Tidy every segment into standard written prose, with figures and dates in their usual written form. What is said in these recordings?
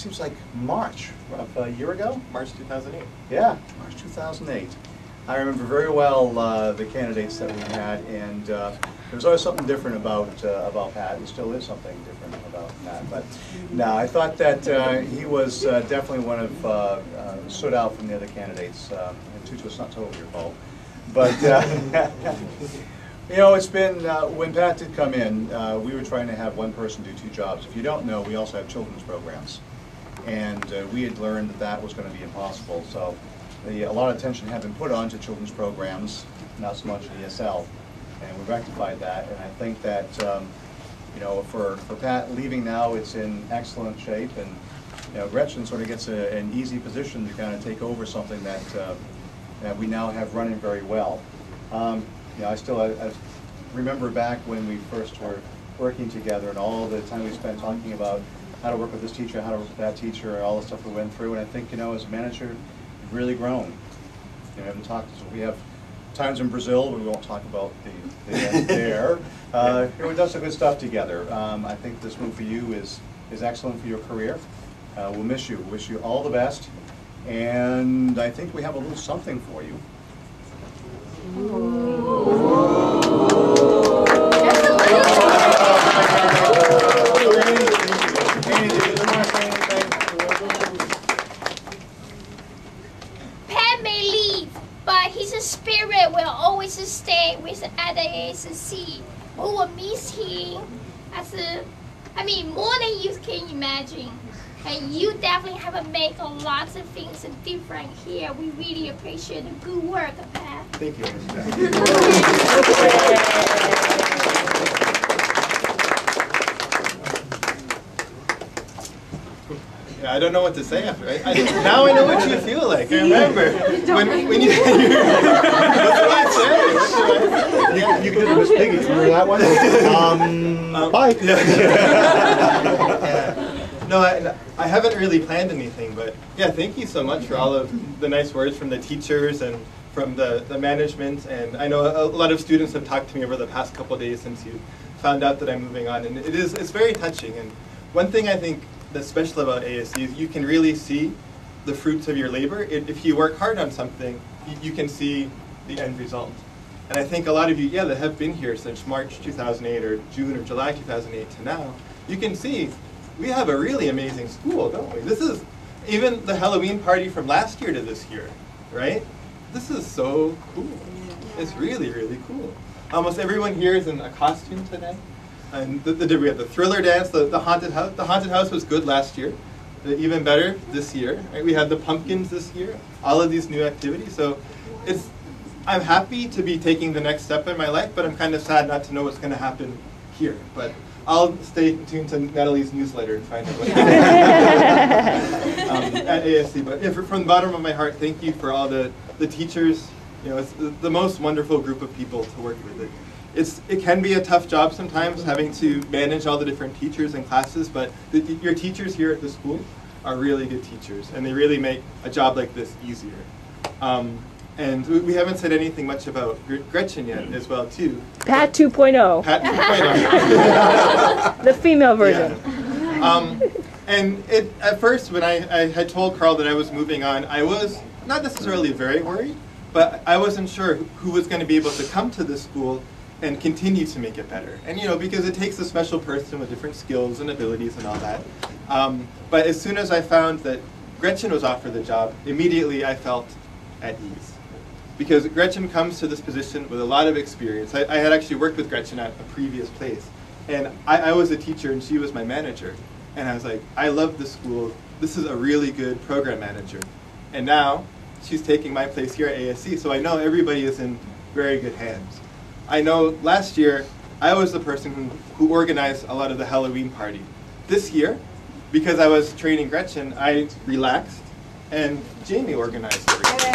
seems like March of a year ago? March 2008. Yeah, March 2008. I remember very well the candidates that we had, and there was always something different about Pat. There still is something different about Pat. But no, I thought that he was definitely one of stood out from the other candidates. And Tutu, it's not totally your fault, but you know, it's been when Pat did come in, we were trying to have one person do two jobs. If you don't know, we also have children's programs, and we had learned that that was going to be impossible. So a lot of attention had been put on to children's programs, not so much ESL, and we rectified that. And I think that you know, for Pat leaving now, it's in excellent shape, and you know, Gretchen sort of gets an easy position to kind of take over something that that we now have running very well. You know, I remember back when we first were working together, and all the time we spent talking about how to work with this teacher, how to work with that teacher, all the stuff we went through. And I think, you know, as a manager, we've really grown. You know, we haven't talked. So we have times in Brazil, we won't talk about the event there. You know, we've done some good stuff together. I think this move for you is excellent for your career. We'll miss you. Wish you all the best. And I think we have a little something for you. Pat may leave, but his spirit will always stay with at the ASC. We will miss him as I mean, more than you can imagine. And you definitely have made a lot of things different here. We really appreciate the good work, Pat. Thank you. Yeah, I don't know what to say after. Now I know what you feel like. I remember when you. What do I say? What do I say? You could do Miss Piggy. Remember that one? Bye. Yeah. No, I haven't really planned anything, but yeah, thank you so much for all of the nice words from the teachers and from the management. And I know a lot of students have talked to me over the past couple of days since you found out that I'm moving on, and it's very touching. And one thing I think that's special about ASC is you can really see the fruits of your labor. If you work hard on something, you can see the end result. And I think a lot of you, yeah, that have been here since March 2008 or June or July 2008 to now, you can see we have a really amazing school, don't we? This is even the Halloween party from last year to this year, right? This is so cool. It's really, really cool. Almost everyone here is in a costume today. And we have the thriller dance, the haunted house. The haunted house was good last year, even better this year. Right? We had the pumpkins this year, all of these new activities. So I'm happy to be taking the next step in my life, but I'm kind of sad not to know what's going to happen here. But I'll stay tuned to Natalie's newsletter and find out what at ASC. But yeah, from the bottom of my heart, thank you for all the teachers. You know, it's the most wonderful group of people to work with. It can be a tough job sometimes, having to manage all the different teachers and classes, but your teachers here at the school are really good teachers, and they really make a job like this easier. And we haven't said anything much about Gretchen yet as well, too. Pat 2.0. Pat 2.0. The female version. Yeah. And at first, when I had told Carl that I was moving on, I was not necessarily very worried, but I wasn't sure who was going to be able to come to this school and continue to make it better. And you know, because it takes a special person with different skills and abilities and all that. But as soon as I found that Gretchen was offered the job, immediately I felt at ease. Because Gretchen comes to this position with a lot of experience. I had actually worked with Gretchen at a previous place. And I was a teacher and she was my manager. And I was like, I love this school. This is a really good program manager. And now she's taking my place here at ASC, so I know everybody is in very good hands. I know last year, I was the person who organized a lot of the Halloween party. This year, because I was training Gretchen, I relaxed, and Jamie organized everything.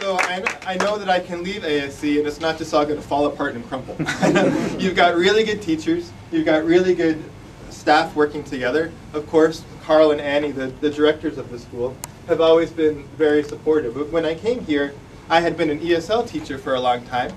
So I know that I can leave ASC, and it's not just all going to fall apart and crumble. You've got really good teachers, you've got really good staff working together. Of course, Carl and Annie, the directors of the school, have always been very supportive. But when I came here, I had been an ESL teacher for a long time,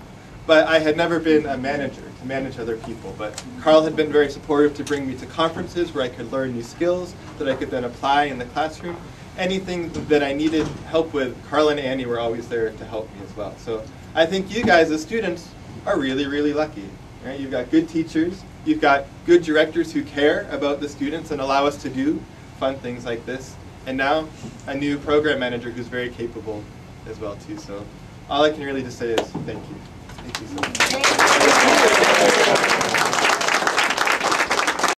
but I had never been a manager to manage other people. But Carl had been very supportive to bring me to conferences where I could learn new skills that I could then apply in the classroom. Anything that I needed help with, Carl and Annie were always there to help me as well. So I think you guys as students are really, really lucky. Right? You've got good teachers, you've got good directors who care about the students and allow us to do fun things like this. And now a new program manager who's very capable as well too. So all I can really just say is thank you. Thank you so much.